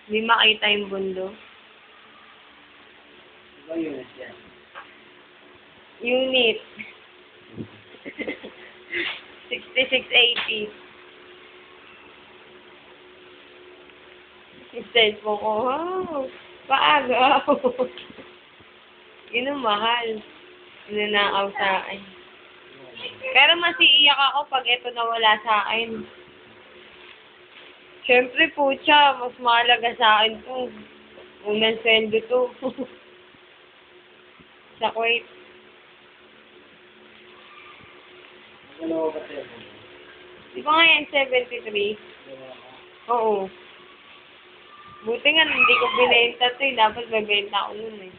Hindi makita yung bundo. Diba unit yan? Unit. 6680. Yung cellphone ko, wow, paagaw. Yun ang mahal. Ninakaw sa akin. Pero masiiyak ako pag ito nawala sa akin. Siyempre po siya, mas mahalaga sa akin to. Unang sweldo to. Sa Kuwait. Ano ba tayo? Di ba nga yan 73? Oo. Buti nga hindi ko binenta to eh. Dapat bebenta ko nun eh.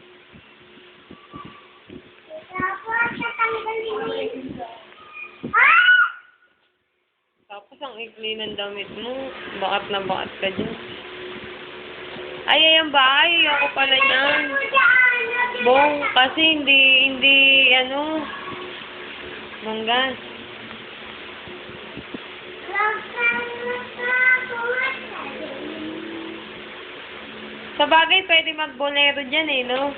Tapos ang ikli ng damit mo, bakat na bakat ka dyan. Ay, ayan ba? Ay, ayoko pala niyan. Bong, kasi hindi, manggas. Sa bagay, pwede mag-bolero dyan eh, no?